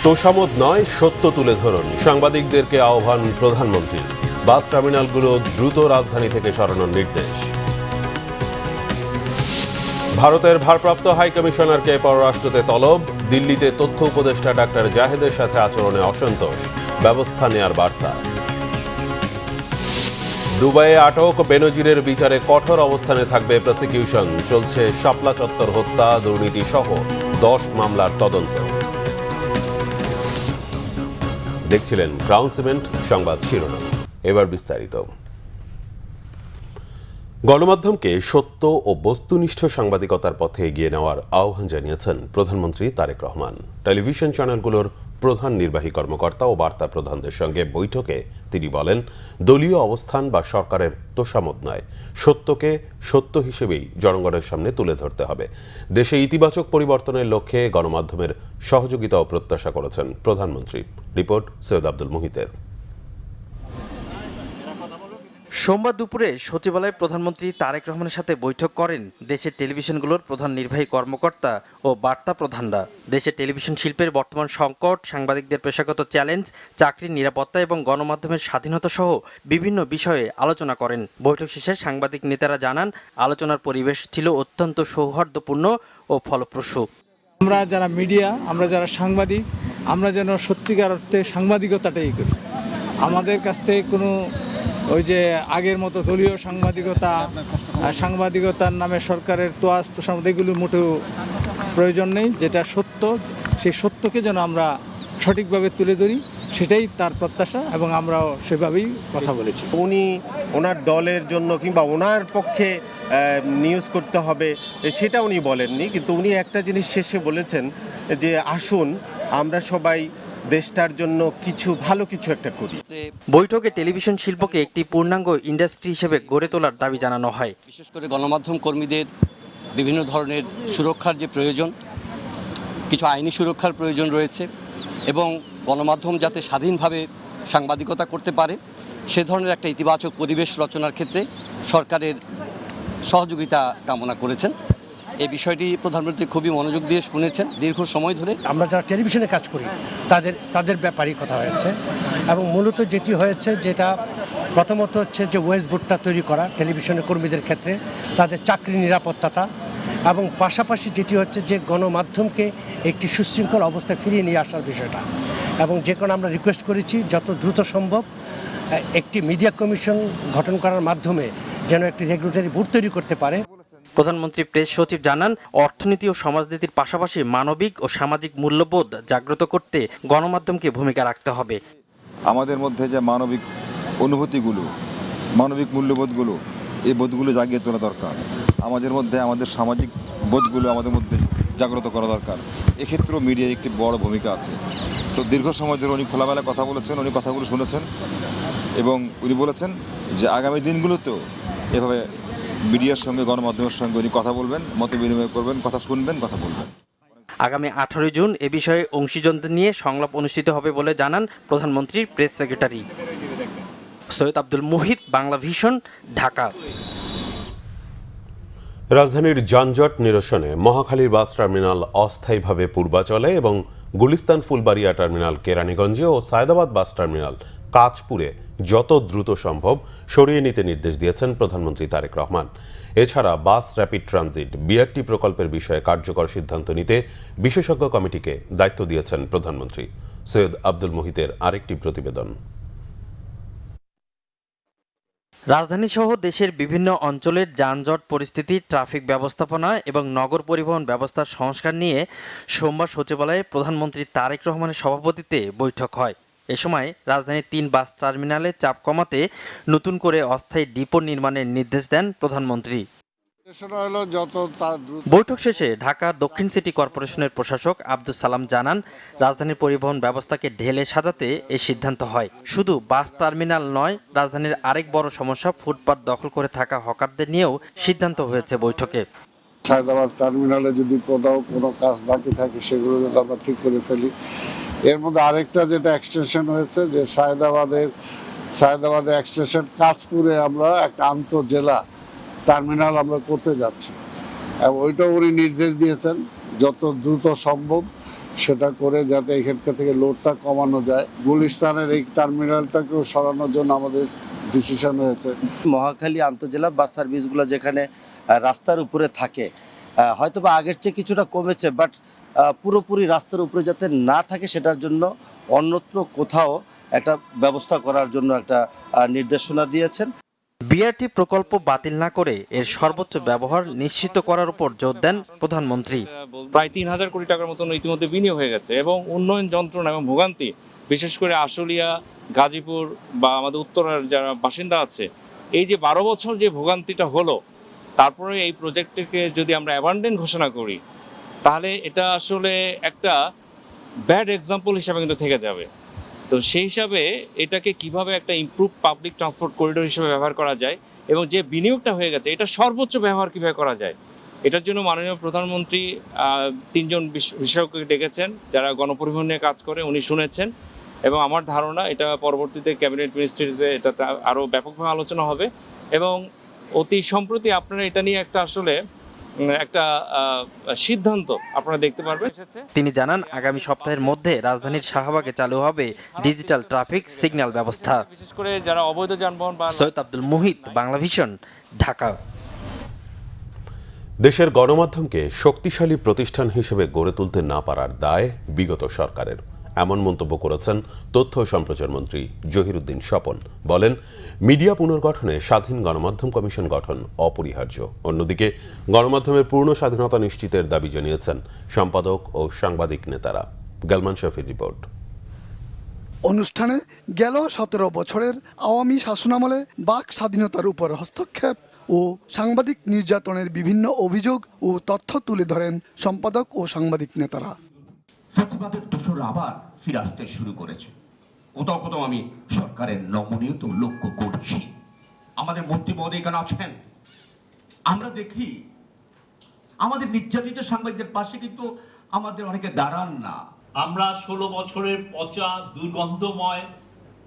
তোষামোদ নয়, সত্য তুলে ধরুন, সাংবাদিকদেরকে আহ্বান প্রধানমন্ত্রীর। বাস টার্মিনালগুলো দ্রুত রাজধানী থেকে সরানোর নির্দেশ। ভারতের ভারপ্রাপ্ত হাইকমিশনারকে পররাষ্ট্রতে তলব। দিল্লিতে তথ্য উপদেষ্টা ডাক্তার জাহেদের সাথে আচরণে অসন্তোষ, ব্যবস্থা নেয়ার বার্তা। দুবাইয়ে আটক বেনজিরের বিচারে কঠোর অবস্থানে থাকবে প্রসিকিউশন। চলছে শাপলা চত্বর হত্যা, দুর্নীতি সহ 10 মামলার তদন্ত। দেখছিলেন ক্রাউন সিমেন্ট সংবাদ শিরোনাম, এবার বিস্তারিত। গণমাধ্যমকে সত্য ও বস্তুনিষ্ঠ সাংবাদিকতার পথে এগিয়ে নেওয়ার আহ্বান জানিয়েছেন প্রধানমন্ত্রী তারেক রহমান। টেলিভিশন চ্যানেলগুলোর প্রধান নির্বাহী কর্মকর্তা ও বার্তা প্রধানদের সঙ্গে বৈঠকে তিনি বলেন, দলীয় অবস্থান বা সরকারের তোষামোদ নয়, সত্যকে সত্য হিসেবেই জনগণের সামনে তুলে ধরতে হবে। দেশে ইতিবাচক পরিবর্তনের লক্ষ্যে গণমাধ্যমের সহযোগিতা ও প্রত্যাশা করেছেন প্রধানমন্ত্রী। রিপোর্ট সৈয়দ আব্দুল মুহিতের। সোমবার দুপুরে সচিবালয়ে প্রধানমন্ত্রী তারেক রহমানের সাথে বৈঠক করেন দেশের টেলিভিশনগুলোর প্রধান নির্বাহী কর্মকর্তা ও বার্তা প্রধানরা। দেশের টেলিভিশন শিল্পের বর্তমান সংকট, সাংবাদিকদের পেশাগত চ্যালেঞ্জ, চাকরির নিরাপত্তা এবং গণমাধ্যমের স্বাধীনতা সহ বিভিন্ন বিষয়ে আলোচনা করেন। বৈঠক শেষে সাংবাদিক নেতারা জানান, আলোচনার পরিবেশ ছিল অত্যন্ত সৌহার্দ্যপূর্ণ ও ফলপ্রসূ। আমরা যারা মিডিয়া, আমরা যারা সাংবাদিক, আমরা যেন সত্যিকার অর্থে সাংবাদিকতাটাই করি। আমাদের কাছ থেকে কোনো ওই যে আগের মতো দলীয় সাংবাদিকতার নামে সরকারের তোয়াজ তোষামোদ এগুলো মোটেও প্রয়োজন নেই। যেটা সত্য, সেই সত্যকে যেন আমরা সঠিকভাবে তুলে ধরি, সেটাই তার প্রত্যাশা এবং আমরাও সেভাবেই কথা বলেছি। উনি ওনার দলের জন্য কিংবা ওনার পক্ষে নিউজ করতে হবে সেটা উনি বলেননি, কিন্তু উনি একটা জিনিস শেষে বলেছেন যে আসুন আমরা সবাই দেশটার জন্য ভালো কিছু একটা করি। বৈঠকে টেলিভিশন শিল্পকে একটি পূর্ণাঙ্গ ইন্ডাস্ট্রি হিসেবে গড়ে তোলার দাবি জানানো হয়। বিশেষ করে গণমাধ্যম কর্মীদের বিভিন্ন ধরনের সুরক্ষার যে প্রয়োজন, কিছু আইনি সুরক্ষার প্রয়োজন রয়েছে এবং গণমাধ্যম যাতে স্বাধীনভাবে সাংবাদিকতা করতে পারে সে ধরনের একটা ইতিবাচক পরিবেশ রচনার ক্ষেত্রে সরকারের সহযোগিতা কামনা করেছেন। এই বিষয়টি প্রধানমন্ত্রী খুবই মনোযোগ দিয়ে শুনেছেন দীর্ঘ সময় ধরে। আমরা যারা টেলিভিশনে কাজ করি তাদের ব্যাপারেই কথা হয়েছে এবং মূলত যেটি হয়েছে, যেটা প্রথমত হচ্ছে যে ওয়েজ বোর্ডটা তৈরি করা টেলিভিশনের কর্মীদের ক্ষেত্রে, তাদের চাকরি নিরাপত্তাটা, এবং পাশাপাশি যেটি হচ্ছে যে গণমাধ্যমকে একটি সুশৃঙ্খল অবস্থায় ফিরিয়ে নিয়ে আসার বিষয়টা। এবং যে কারণে আমরা রিকোয়েস্ট করেছি যত দ্রুত সম্ভব একটি মিডিয়া কমিশন গঠন করার মাধ্যমে যেন একটি রেগুলেটরি বোর্ড তৈরি করতে পারে। প্রধানমন্ত্রী প্রেস সচিব জানান, অর্থনীতি ও সমাজনীতির পাশাপাশি মানবিক ও সামাজিক মূল্যবোধ জাগ্রত করতে গণমাধ্যমকে ভূমিকা রাখতে হবে। আমাদের মধ্যে যে মানবিক অনুভূতিগুলো, মানবিক মূল্যবোধগুলো, এই বোধগুলো জাগিয়ে তোলা দরকার। আমাদের মধ্যে আমাদের সামাজিক বোধগুলো আমাদের মধ্যে জাগ্রত করা দরকার। এক্ষেত্রেও মিডিয়ার একটি বড় ভূমিকা আছে। তো দীর্ঘ সময় ধরে উনি খোলামেলা কথা বলেছেন, উনি কথাগুলো শুনেছেন এবং উনি বলেছেন যে আগামী দিনগুলোতেও এভাবে মিডিয়ার সঙ্গে, গণমাধ্যমের সঙ্গে উনি কথা বলবেন, মত বিনিময় করবেন, কথা শুনবেন, কথা বলবেন। আগামী 18 জুন এ বিষয়ে অংশীজনদের নিয়ে সংলাপ অনুষ্ঠিত হবে বলে জানান প্রধানমন্ত্রীর press secretary. Syed Abdul Muhit, Bangla vision, Dhaka. রাজধানীর যানজট নিরসনে মহাখালীর বাস টার্মিনাল অস্থায়ীভাবে পূর্বাচলে এবং গুলিস্তান ফুলবাড়িয়া টার্মিনাল কেরানীগঞ্জে ও সায়দাবাদ বাস টার্মিনাল কাঁচপুরে যত দ্রুত সম্ভব সরিয়ে নিতে নির্দেশ দিয়েছেন প্রধানমন্ত্রী তারেক রহমান। এছাড়া বাস র্যাপিড ট্রানজিট বিআরটি প্রকল্পের বিষয়ে কার্যকর সিদ্ধান্ত নিতে বিশেষজ্ঞ কমিটিকে দায়িত্ব দিয়েছেন প্রধানমন্ত্রী। সৈয়দ আব্দুল মুহিতের আরেকটি প্রতিবেদন। রাজধানী সহ দেশের বিভিন্ন অঞ্চলের যানজট পরিস্থিতি, ট্রাফিক ব্যবস্থাপনা এবং নগর পরিবহন ব্যবস্থার সংস্কার নিয়ে সোমবার সচিবালয়ে প্রধানমন্ত্রী তারেক রহমানের সভাপতিত্বে বৈঠক হয়। এ সময় রাজধানীর 3 বাস টার্মিনালে চাপ কমাতে নতুন করে অস্থায়ী ডিপো নির্মাণের নির্দেশ দেন প্রধানমন্ত্রী। বৈঠক শেষে ঢাকা দক্ষিণ সিটি কর্পোরেশনের প্রশাসক আব্দুস সালাম জানান, রাজধানীর পরিবহন ব্যবস্থাকে ঢেলে সাজাতে এই সিদ্ধান্ত হয়। শুধু বাস টার্মিনাল নয়, রাজধানীর আরেক বড় সমস্যা ফুটপাত দখল করে থাকা হকারদের নিয়েও সিদ্ধান্ত হয়েছে বৈঠকে। সায়দাবাদ টার্মিনালে যদি কোনো কাজ বাকি থাকে সেগুলো যদি আমরা ঠিক করে ফেলি। এর মধ্যে আরেকটা যেটা এক্সটেনশন হয়েছে, যে সায়দাবাদে এক্সটেনশন কাঁচপুরে আমরা একটা আন্তঃজেলা টার্মিনাল আমরা করতে যাচ্ছি এবং ওইটা উনি নির্দেশ দিয়েছেন যত দ্রুত সম্ভব সেটা করে যাতে এখানকার থেকে লোডটা কমানো যায়। গুলিস্তানের এই টার্মিনালটাকেও সরানোর জন্য আমাদের ডিসিশন হয়েছে। মহাখালী আন্তজেলা বাস সার্ভিসগুলো যেখানে রাস্তার উপরে থাকে হয়তো বা আগের চেয়ে কিছুটা কমেছে, বাট পুরোপুরি রাস্তার উপরে যাতে না থাকে সেটার জন্য অন্যত্র কোথাও একটা ব্যবস্থা করার জন্য একটা নির্দেশনা দিয়েছেন। বিআরটি প্রকল্প বাতিল না করে এর সর্বোচ্চ ব্যবহার নিশ্চিত করার উপর জোর দেন প্রধানমন্ত্রী। প্রায় ৩,০০০ কোটি টাকার মতন ইতিমধ্যে বিনিয়োগ হয়ে গেছে এবং উন্নয়ন যন্ত্রণা এবং ভোগান্তি, বিশেষ করে আশুলিয়া, গাজীপুর বা আমাদের উত্তরার যারা বাসিন্দা আছে, এই যে 12 বছর যে ভোগান্তিটা হলো, তারপরে এই প্রজেক্টটিকে যদি আমরা অ্যাবান্ডেন্ট ঘোষণা করি তাহলে এটা আসলে একটা ব্যাড এক্সাম্পল হিসাবে কিন্তু থেকে যাবে। তো সেই হিসাবে এটাকে কিভাবে একটা ইমপ্রুভ পাবলিক ট্রান্সপোর্ট করিডোর হিসেবে ব্যবহার করা যায় এবং যে বিনিয়োগটা হয়ে গেছে এটা সর্বোচ্চ ব্যবহার কীভাবে করা যায়, এটার জন্য মাননীয় প্রধানমন্ত্রী 3 জন বিশেষজ্ঞকে ডেকেছেন যারা গণপরিবহন নিয়ে কাজ করে, উনি শুনেছেন এবং আমার ধারণা এটা পরবর্তীতে ক্যাবিনেট মিনিস্ট্রিতে এটাতে আরও ব্যাপকভাবে আলোচনা হবে এবং অতি সম্প্রতি আপনারা এটা নিয়ে একটা আসলে একটা সিদ্ধান্ত আপনারা দেখতে পারবেন। তিনি জানান আগামী সপ্তাহের মধ্যে রাজধানীর শাহবাগে চালু হবে ডিজিটাল ট্রাফিক সিগন্যাল ব্যবস্থা। বিশেষ করে যারা অবৈধ যানবাহন বা সৈয়দ আব্দুল মুহিত, বাংলাভিশন, ঢাকা। দেশের গণমাধ্যমকে শক্তিশালী প্রতিষ্ঠান হিসেবে গড়ে তুলতে না পারার দায় বিগত সরকারের, এমন মন্তব্য করেছেন তথ্য ও সম্প্রচার মন্ত্রী জহিরুদ্দিন স্বপন। বলেন, মিডিয়া পুনর্গঠনে স্বাধীন গণমাধ্যম কমিশন গঠন অপরিহার্য। অন্যদিকে গণমাধ্যমের পূর্ণ স্বাধীনতা নিশ্চিতের দাবি জানিয়েছেন সম্পাদক ও সাংবাদিক নেতারা। গালমান শফির রিপোর্ট। অনুষ্ঠানে গেল 17 বছরের আওয়ামী শাসনামলে বাক স্বাধীনতার উপর হস্তক্ষেপ ও সাংবাদিক নির্যাতনের বিভিন্ন অভিযোগ ও তথ্য তুলে ধরেন সম্পাদক ও সাংবাদিক নেতারা। ফ্যাসিবাদের দোসররা আবার ফিরে আসতে শুরু করেছে। কোথাও কোথাও আমি সরকারের নমনীয়তা লক্ষ্য করছি। আমাদের মন্ত্রী মহোদয় এখানে আছেন, আমরা দেখি আমাদের নির্যাতিত সাংবাদিকদের পাশে কিন্তু আমাদের অনেকে দাঁড়ান না। আমরা 16 বছরের পচা দুর্গন্ধময়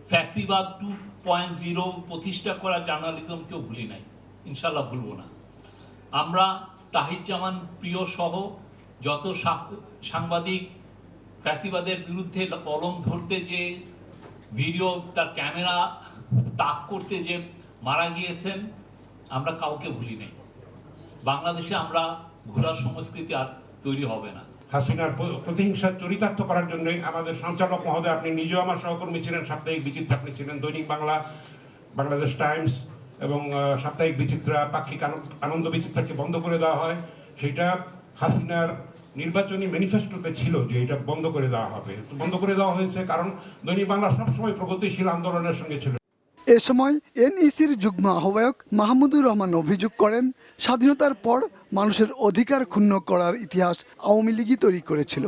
ফ্যাসিবাদ 2.0 প্রতিষ্ঠা করা জার্নালিজমকেও ভুলি নাই, ইনশাল্লাহ ভুলব না। আমরা তাহিরজামান প্রিয় সহ যত সাংবাদিক ফ্যাসিবাদের বিরুদ্ধে কলম ধরতে যে ভিডিও, তার ক্যামেরা তাক করতে যে মারা গিয়েছেন, আমরা কাউকে ভুলি নাই। বাংলাদেশে আমরা ভুলার সংস্কৃতি আর তৈরি হবে না। হাসিনার প্রতিহিংসা চরিতার্থ করার জন্য আমাদের সঞ্চালক মহোদয়, আপনি নিজেও আমার সহকর্মী ছিলেন, সাপ্তাহিক বিচিত্রা আপনি ছিলেন, দৈনিক বাংলা, বাংলাদেশ টাইমস এবং সাপ্তাহিক বিচিত্রা, পাক্ষিক আনন্দ বিচিত্রাকে বন্ধ করে দেওয়া হয়। সেটা হাসিনার নির্বাচনী ম্যানিফেস্টোতে ছিল যে এটা বন্ধ করে দেওয়া হবে। বন্ধ করে দেওয়া হয়েছে কারণ দৈনিক বাংলা সবসময় প্রগতিশীল আন্দোলনের সঙ্গে ছিল। এ সময় এনইসির যুগ্ম আহ্বায়ক মাহমুদুর রহমান অভিযোগ করেন, স্বাধীনতার পর মানুষের অধিকার ক্ষুণ্ণ করার ইতিহাস আওয়ামী লীগই তৈরি করেছিল।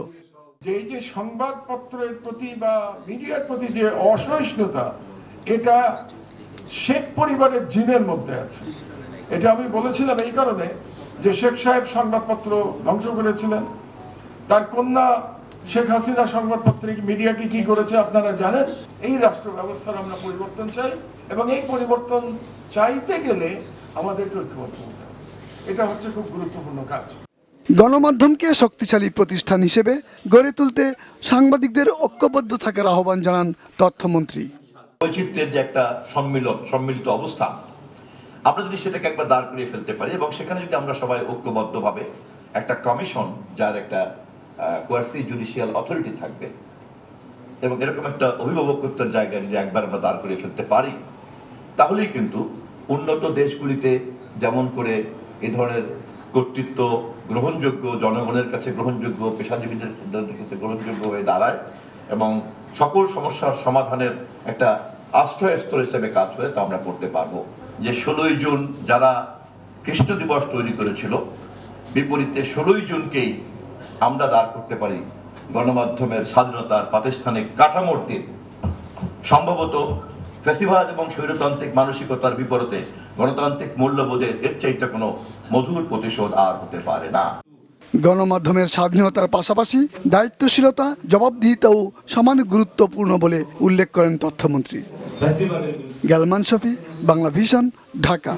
যে সংবাদপত্রের প্রতি বা মিডিয়ার প্রতি যে অসহিষ্ণুতা, এটা শেখ পরিবারের জিনের মধ্যে আছে। এটা আমি বলেছিলাম এই কারণে যে শেখ সাহেব সংবাদপত্র ধ্বংস করেছিলেন, তার কন্যা শেখ হাসিনা সংবাদপত্রিক মিডিয়াকে কি করেছে আপনারা জানেন। এই রাষ্ট্র ব্যবস্থার আমরা পরিবর্তন চাই এবং এই পরিবর্তন চাইতে গেলে আমাদেরকে ঐক্যবদ্ধ হতে হবে। এটা হচ্ছে খুব গুরুত্বপূর্ণ কাজ। গণমাধ্যমকে শক্তিশালী প্রতিষ্ঠান হিসেবে গড়ে তুলতে সাংবাদিকদের ঐক্যবদ্ধ থাকার আহ্বান জানান তথ্যমন্ত্রী। বৈচিত্র্যের যে একটা সম্মিলিত অবস্থা, আমরা যদি সেটাকে একবার দাঁড় করিয়ে ফেলতে পারি এবং সেখানে যদি আমরা সবাই ঐক্যবদ্ধভাবে একটা কমিশন, যার একটা কোয়াসি জুডিশিয়াল অথরিটি থাকবে এবং এরকম একটা অভিভাবকত্বের জায়গায় যদি একবার আমরা দাঁড় করিয়ে ফেলতে পারি, তাহলেই কিন্তু উন্নত দেশগুলিতে যেমন করে এই ধরনের কর্তৃত্ব গ্রহণযোগ্য, জনগণের কাছে গ্রহণযোগ্য, পেশাজীবীদের কাছে গ্রহণযোগ্য হয়ে দাঁড়ায় এবং সকল সমস্যার সমাধানের একটা আশ্রয়স্থল হিসেবে কাজ করে তা আমরা করতে পারবো। যে 16ই জুন যারা কৃষ্ণ দিবস তৈরি করেছিল, বিপরীতে 16ই জুনকেই আমরা দাঁড় করতে পারি গণমাধ্যমের স্বাধীনতার প্রাতিষ্ঠানিক কাঠামোর দিন। সম্ভবত ফ্যাসিবাদ এবং স্বৈরতান্ত্রিক মানসিকতার বিপরীতে গণতান্ত্রিক মূল্যবোধের এর চাইতে কোনো মধুর প্রতিশোধ আর হতে পারে না। গণমাধ্যমের স্বাধীনতার পাশাপাশি দায়িত্বশীলতা, জবাবদিহিতাও সমান গুরুত্বপূর্ণ বলে উল্লেখ করেন তথ্যমন্ত্রী। গালমান শফি, বাংলাভিশন, ঢাকা।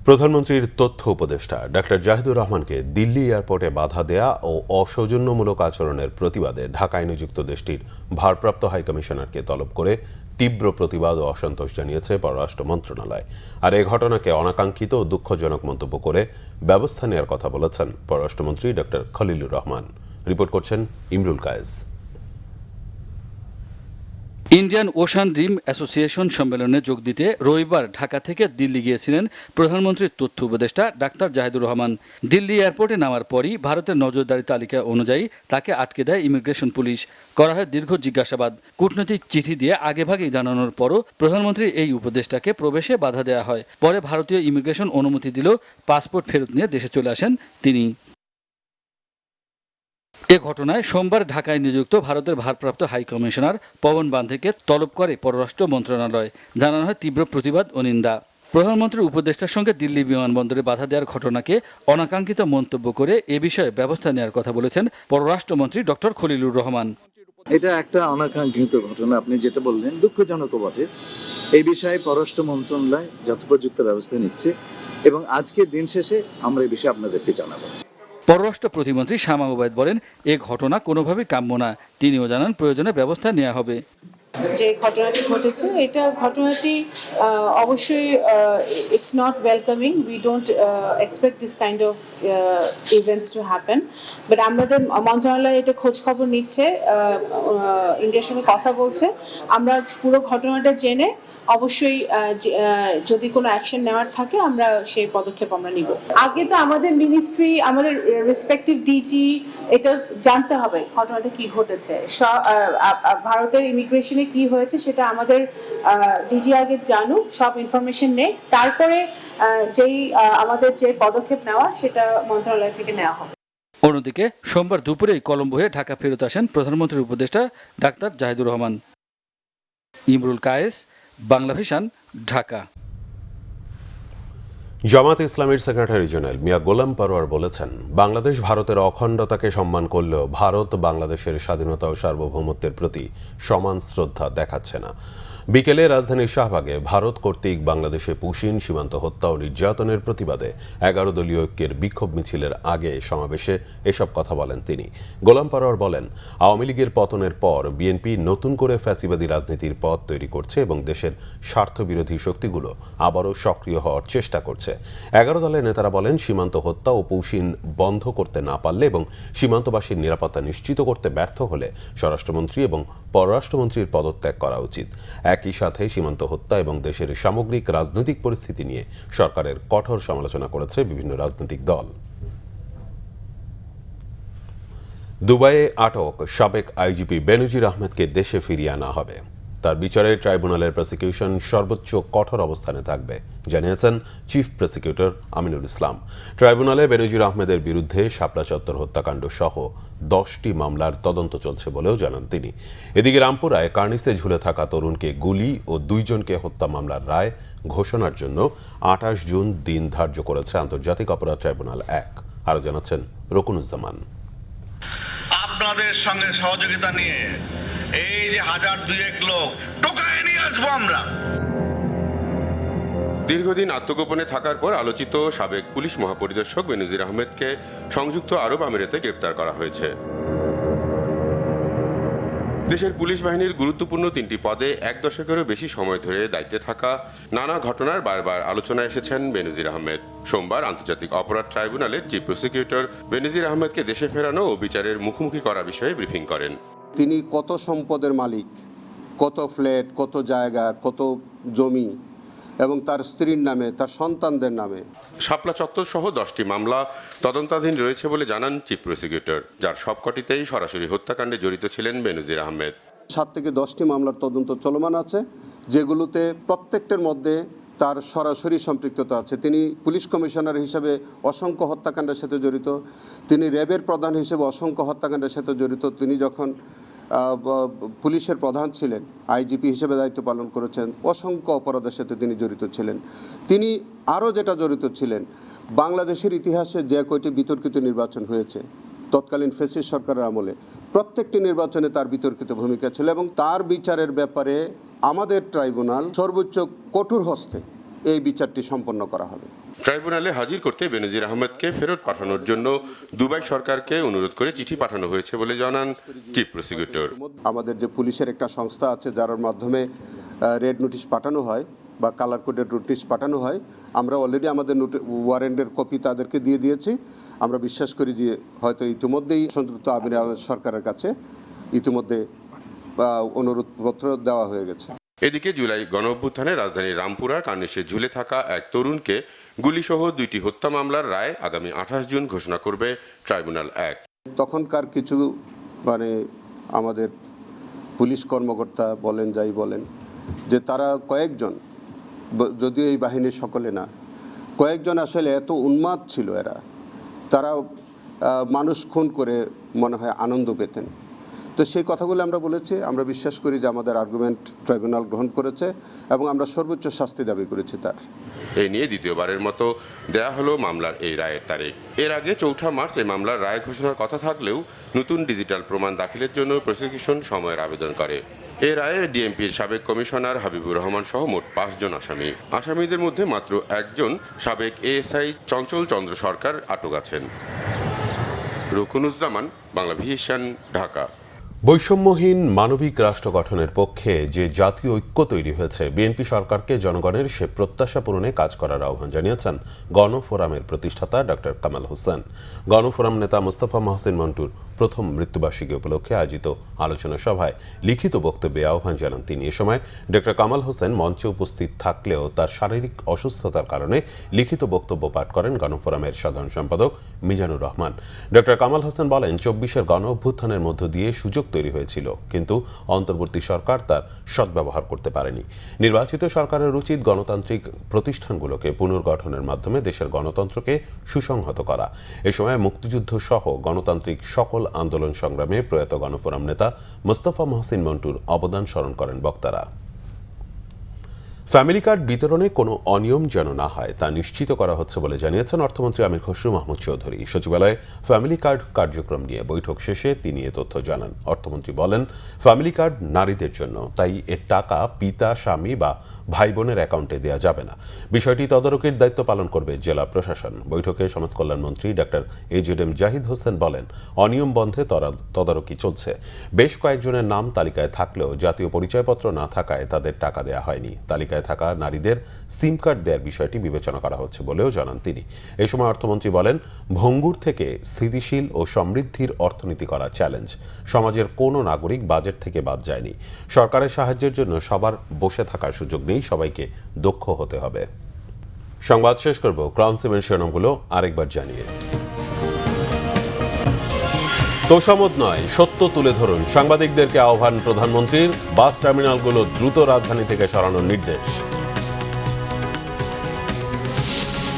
প্রধানমন্ত্রীর তথ্য উপদেষ্টা ডাক্তার জাহিদুর রহমানকে দিল্লি এয়ারপোর্টে বাধা দেয়া ও অসৌজন্যমূলক আচরণের প্রতিবাদে ঢাকায় নিযুক্ত দেশটির ভারপ্রাপ্ত হাইকমিশনারকে তলব করে তীব্র প্রতিবাদ ও অসন্তোষ জানিয়েছে পররাষ্ট্র মন্ত্রণালয়। আর এই ঘটনাকে অনাকাঙ্ক্ষিত ও দুঃখজনক মন্তব্য করে ব্যবস্থা নেওয়ার কথা বলেছেন পররাষ্ট্রমন্ত্রী ডক্টর খলিলুর রহমান। রিপোর্ট করছেন Imrul Kayes. Indian Ocean Rim Association সম্মেলনে যোগ দিতে রবিবার ঢাকা থেকে দিল্লি গিয়েছিলেন প্রধানমন্ত্রীর তথ্য উপদেষ্টা ডাক্তার জাহিদুর রহমান। দিল্লি এয়ারপোর্টে নামার পরই ভারতের নজরদারি তালিকা অনুযায়ী তাকে আটকে দেয় ইমিগ্রেশন পুলিশ। করা হয় দীর্ঘ জিজ্ঞাসাবাদ। কূটনৈতিক চিঠি দিয়ে আগেভাগেই জানানোর পরও প্রধানমন্ত্রীর এই উপদেষ্টাকে প্রবেশে বাধা দেওয়া হয়। পরে ভারতীয় ইমিগ্রেশন অনুমতি দিলেও পাসপোর্ট ফেরত নিয়ে দেশে চলে আসেন তিনি। এ ঘটনায় সোমবার ঢাকায় নিযুক্ত ভারতের ভারপ্রাপ্ত হাইকমিশনার পবন বান্ধেকে তলব করে পররাষ্ট্র মন্ত্রণালয়। জানানো হয় তীব্র প্রতিবাদ ও নিন্দা। প্রধানমন্ত্রীর উপদেষ্টার সঙ্গে দিল্লি বিমানবন্দরে বাধা দেওয়ার ঘটনাকে অনাকাঙ্ক্ষিত মন্তব্য করে এ বিষয়ে ব্যবস্থা নেওয়ার কথা বলেছেন পররাষ্ট্রমন্ত্রী ডক্টর খলিলুর রহমান। এটা একটা অনাকাঙ্ক্ষিত ঘটনা, আপনি যেটা বললেন দুঃখজনক বটে। এই বিষয়ে পররাষ্ট্র মন্ত্রণালয় যথোপযুক্ত ব্যবস্থা নিচ্ছে এবং আজকে দিন শেষে আমরা এই বিষয়ে আপনাদেরকে জানাবো। পররাষ্ট্র প্রতিমন্ত্রী শামা ওবায়দ বলেন, এ ঘটনা কোনোভাবেই কাম্য না। তিনিও জানান প্রয়োজনে ব্যবস্থা নেওয়া হবে। যে ঘটনাটি ঘটেছে এটা ঘটনাটি অবশ্যই it's not welcoming. We don't expect this kind of events to happen, but আমাদের মন্ত্রণালয় এটা খোঁজ খবর নিচ্ছে, ইন্ডিয়ার সঙ্গে কথা বলছে। আমরা পুরো ঘটনাটা জেনে অবশ্যই যদি কোনো অ্যাকশন নেওয়ার থাকে আমরা সেই পদক্ষেপ আমরা নিব। আগে তো আমাদের মিনিস্ট্রি, আমাদের রেসপেক্টিভ ডিজি এটা জানতে হবে ঘটনাটা কি ঘটেছে, ভারতের ইমিগ্রেশনে কি হয়েছে সেটা আমাদের ডিজি আগে জানুক, সব ইনফরমেশন নেই, তারপরে আমাদের যে পদক্ষেপ নেওয়া সেটা মন্ত্রণালয় থেকে নেওয়া হবে। অন্যদিকে সোমবার দুপুরেই কলম্বো হয়ে ঢাকা ফেরত আসেন প্রধানমন্ত্রীর উপদেষ্টা ডাক্তার জাহিদুর রহমান। ইমরুল কায়েস, বাংলা ভিশন, ঢাকা। জামাত ইসলামীর সেক্রেটারি জেনারেল মিয়া গোলাম পরোয়ার বলেছেন, বাংলাদেশ ভারতের অখণ্ডতাকে সম্মান করলেও ভারত বাংলাদেশের স্বাধীনতা ও সার্বভৌমত্বের প্রতি সমান শ্রদ্ধা দেখাচ্ছে না। বিকেলে রাজধানীর শাহবাগে ভারত কর্তৃক বাংলাদেশে পুশিন সীমান্ত হত্যা ও নির্যাতনের প্রতিবাদে 11 দলীয় ঐক্যের বিক্ষোভ মিছিলের আগে সমাবেশে এসব কথা বলেন তিনি। গোলাম পরোয়ার বলেন, আওয়ামী লীগের পতনের পর বিএনপি নতুন করে ফ্যাসিবাদী রাজনীতির পথ তৈরি করছে এবং দেশের স্বার্থবিরোধী শক্তিগুলো আবারও সক্রিয় হওয়ার চেষ্টা করছে। 11 দলের নেতারা বলেন, সীমান্ত হত্যা ও পুশিন বন্ধ করতে না পারলে এবং সীমান্তবাসীর নিরাপত্তা নিশ্চিত করতে ব্যর্থ হলে স্বরাষ্ট্রমন্ত্রী এবং পররাষ্ট্রমন্ত্রীর পদত্যাগ করা উচিত। একই সাথে সীমান্ত হত্যা এবং দেশের সামগ্রিক রাজনৈতিক পরিস্থিতি নিয়ে সরকারের কঠোর সমালোচনা করেছে বিভিন্ন রাজনৈতিক দল। দুবাইয়ে আটক সাবেক আইজিপি বেনজির আহমেদকে দেশে ফিরিয়ে আনা হবে। তার বিচারে ট্রাইব্যুনালের প্রসিকিউশন সর্বোচ্চ কঠোর অবস্থানে থাকবে, জানিয়েছেন চিফ প্রসিকিউটর আমিনুল ইসলাম। ট্রাইব্যুনালে বেনজির আহমেদের বিরুদ্ধে শাপলা চত্বর হত্যাকাণ্ড সহ 10টি মামলার তদন্ত চলছে বলেও জানান তিনি। এদিকে রামপুরায় কার্নিসে ঝুলে থাকা তরুণকে গুলি ও 2 জনকে হত্যা মামলার রায় ঘোষণার জন্য 28 জুন দিন ধার্য করেছে আন্তর্জাতিক অপরাধ ট্রাইব্যুনাল 1। আরো জানাচ্ছেন রকুনুজ্জামান। আপনাদের সঙ্গে সহযোগিতা নিয়ে এই যে 1000-200 লোক টোকায় নিয়ে আসবো আমরা। দীর্ঘদিন আত্মগোপনে থাকার পর আলোচিত সাবেক পুলিশ মহাপরিদর্শক বেনজির আহমেদকে সংযুক্ত আরব আমিরাতে গ্রেপ্তার করা হয়েছে। দেশের পুলিশ বাহিনীর গুরুত্বপূর্ণ 3টি পদে 1 দশকেরও বেশি সময় ধরে দায়িত্বে থাকা নানা ঘটনার বারবার আলোচনায় এসেছেন বেনজির আহমেদ। সোমবার আন্তর্জাতিক অপরাধ ট্রাইব্যুনালের চিফ প্রসিকিউটর বেনজির আহমেদকে দেশে ফেরানো ও বিচারের মুখোমুখি করা বিষয়ে ব্রিফিং করেন। তিনি কত সম্পদের মালিক, কত ফ্ল্যাট, কত জায়গা, কত জমি এবং তার স্ত্রীর নামে, তার সন্তানদের নামে। শাপলা চত্বর সহ 10টি মামলা তদন্তাধীন রয়েছে বলে জানান চিফ প্রসিকিউটর, যার সবকটিতেই সরাসরি হত্যাকাণ্ডে জড়িত ছিলেন বেনজির আহমেদ। 7 থেকে 10টি মামলার তদন্ত চলমান আছে, যেগুলোতে প্রত্যেকটার মধ্যে তার সরাসরি সম্পৃক্ততা আছে। তিনি পুলিশ কমিশনার হিসেবে অসংখ্য হত্যাকাণ্ডের সাথে জড়িত, তিনি র্যাবের প্রধান হিসেবে অসংখ্য হত্যাকাণ্ডের সাথে জড়িত, তিনি যখন পুলিশের প্রধান ছিলেন, আইজিপি হিসেবে দায়িত্ব পালন করেছেন, অসংখ্য অপরাধের সাথে তিনি জড়িত ছিলেন। তিনি আরও যেটা জড়িত ছিলেন, বাংলাদেশের ইতিহাসে যে কয়টি বিতর্কিত নির্বাচন হয়েছে তৎকালীন ফ্যাসিস্ট সরকারের আমলে, প্রত্যেকটি নির্বাচনে তার বিতর্কিত ভূমিকা ছিল এবং তার বিচারের ব্যাপারে আমাদের ট্রাইব্যুনাল সর্বোচ্চ কঠোর হস্তে এই বিচারটি সম্পন্ন করা হবে। ট্রাইব্যুনালে হাজির করতে বেনজির আহমেদকে ফেরত পাঠানোর জন্য দুবাই সরকারকে অনুরোধ করে চিঠি পাঠানো হয়েছে বলে জানান চিফ প্রসিকিউটর। আমাদের যে পুলিশের একটা সংস্থা আছে যার মাধ্যমে রেড নোটিশ পাঠানো হয় বা কালার কোডের নোটিশ পাঠানো হয়, আমরা অলরেডি আমাদের ওয়ারেন্টের কপি তাদেরকে দিয়ে দিয়েছি। আমরা বিশ্বাস করি যে হয়তো ইতিমধ্যেই সংযুক্ত আমির আহমেদ সরকারের কাছে ইতিমধ্যে অনুরোধপত্র দেওয়া হয়ে গেছে। এদিকে জুলাই গণঅভ্যুত্থানে রাজধানীর রামপুরার কার্নিশে ঝুলে থাকা এক তরুণকে গুলিসহ 2টি হত্যা মামলার রায় আগামী 28 জুন ঘোষণা করবে ট্রাইব্যুনাল 1। তখনকার কিছু আমাদের পুলিশ কর্মকর্তা বলেন, যাই বলেন, যে তারা কয়েকজন, যদিও এই বাহিনীর সকলে না, কয়েকজন আসলে এত উন্মাদ ছিল এরা, তারা মানুষ খুন করে মনে হয় আনন্দ পেতেন। তো সেই কথাগুলো আমরা বলেছি। আমরা বিশ্বাস করি যে আমাদের আর্গুমেন্ট ট্রাইব্যুনাল গ্রহণ করেছে এবং আমরা সর্বোচ্চ শাস্তি দাবি করেছি তার। এই নিয়ে দ্বিতীয়বারের মতো দেয়া হলো মামলার এই রায়ের তারিখ। এর আগে 4 মার্চ এই মামলার রায় ঘোষণার কথা থাকলেও নতুন ডিজিটাল প্রমাণ দাখিলের জন্য প্রসিকিউশন সময়ের আবেদন করে। এ রায়ে ডিএমপির সাবেক কমিশনার হাবিবুর রহমান সহ মোট 5 জন আসামি। আসামিদের মধ্যে মাত্র একজন সাবেক এএসআই চঞ্চল চন্দ্র সরকার আটক আছেন। রুকুনুজ্জামান, বাংলা ভিশন, ঢাকা। বৈষম্যহীন মানবিক রাষ্ট্র গঠনের পক্ষে যে জাতীয় ঐক্য তৈরি হয়েছে, বিএনপি সরকারকে জনগণের সে প্রত্যাশা পূরণে কাজ করার আহ্বান জানিয়েছেন গণফোরামের প্রতিষ্ঠাতা ডক্টর কামাল হোসেন। গণফোরাম নেতা মোস্তফা মহসিন মন্টুর প্রথম মৃত্যুবার্ষিকী উপলক্ষে আয়োজিত আলোচনা সভায় লিখিত বক্তব্যে আহ্বান জানান তিনি। এ সময় ডক্টর কামাল হোসেন মঞ্চে উপস্থিত থাকলেও তার শারীরিক অসুস্থতার কারণে লিখিত বক্তব্য পাঠ করেন গণফোরামের সাধারণ সম্পাদক মিজানুর রহমান। ডক্টর কামাল হোসেন বলেন, 24-এর গণ অভ্যুত্থানের মধ্য দিয়ে সুযোগ তৈরি হয়েছিল, কিন্তু অন্তর্বর্তী সরকার তার সদ্ব্যবহার করতে পারেনি। নির্বাচিত সরকারের উচিত গণতান্ত্রিক প্রতিষ্ঠানগুলোকে পুনর্গঠনের মাধ্যমে দেশের গণতন্ত্রকে সুসংহত করা। এ সময় মুক্তিযুদ্ধ সহ গণতান্ত্রিক সকল আন্দোলন সংগ্রামে প্রয়াত গণফোরাম নেতা মোস্তফা মহসিন মন্টুর অবদান স্মরণ করেন বক্তারা। ফ্যামিলি কার্ড বিতরণে কোনো অনিয়ম যেন না হয় তা নিশ্চিত করা হচ্ছে বলে জানিয়েছেন অর্থমন্ত্রী আমির খসরু মাহমুদ চৌধুরী। সচিবালয়ে ফ্যামিলি কার্ড কার্যক্রম নিয়ে বৈঠক শেষে তিনি এ তথ্য জানান। অর্থমন্ত্রী বলেন, ফ্যামিলি কার্ড নারীদের জন্য, তাই এর টাকা পিতা, স্বামী বা ভাই বোনের অ্যাকাউন্টে দেওয়া যাবে না। বিষয়টি তদারকির দায়িত্ব পালন করবে জেলা প্রশাসন। বৈঠকে সমাজকল্যাণ মন্ত্রী ডক্টর এজেডএম জাহিদ হোসেন বলেন, অনিয়ম বন্ধে তদারকি চলছে। বেশ কয়েকজনের নাম তালিকায় থাকলেও জাতীয় পরিচয়পত্র না থাকায় তাদের টাকা দেওয়া হয়নি। তালিকায় থাকা নারীদের সিম কার্ড দেওয়ার বিষয়টি বিবেচনা করা হচ্ছে বলেও জানান তিনি। এই সময় অর্থমন্ত্রী বলেন, ভঙ্গুর থেকে স্থিতিশীল ও সমৃদ্ধির অর্থনীতি করা চ্যালেঞ্জ। সমাজের কোনো নাগরিক বাজেট থেকে বাদ যায়নি। সরকারের সাহায্যের জন্য সবার বসে থাকার সুযোগ নেই, সবাইকে দক্ষ হতে হবে। সংবাদ শেষ করব ক্রাউন সিমেন্ট শিরোনামগুলো আরেকবার জানিয়ে। তোষামোদ নয়, সত্য তুলে ধরুন, সাংবাদিকদেরকে আহ্বান প্রধানমন্ত্রীর। বাস টার্মিনালগুলো দ্রুত রাজধানী থেকে সরানোর নির্দেশ।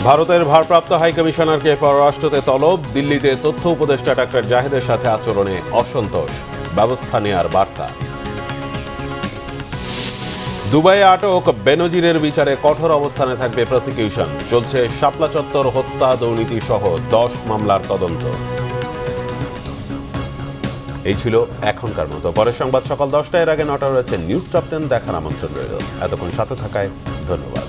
ভারতের ভারপ্রাপ্ত হাইকমিশনারকে পররাষ্ট্রতে তলব। দিল্লিতে তথ্য উপদেষ্টা ডক্টর জাহিদের সাথে আচরণে অসন্তোষ, ব্যবস্থা নেয়ার বার্তা। দুবাইয়ে আটক বেনজিরের বিচারে কঠোর অবস্থানে থাকবে প্রসিকিউশন। চলছে শাপলা চত্বর হত্যা, দুর্নীতি সহ 10 মামলার তদন্ত। এই ছিল এখনকার মতো। পরের সংবাদ সকাল 10টায়, এর আগে 9টা রয়েছে নিউজ টপ 10 দেখার আমন্ত্রণ রইল। এতক্ষণ সাথে থাকায় ধন্যবাদ।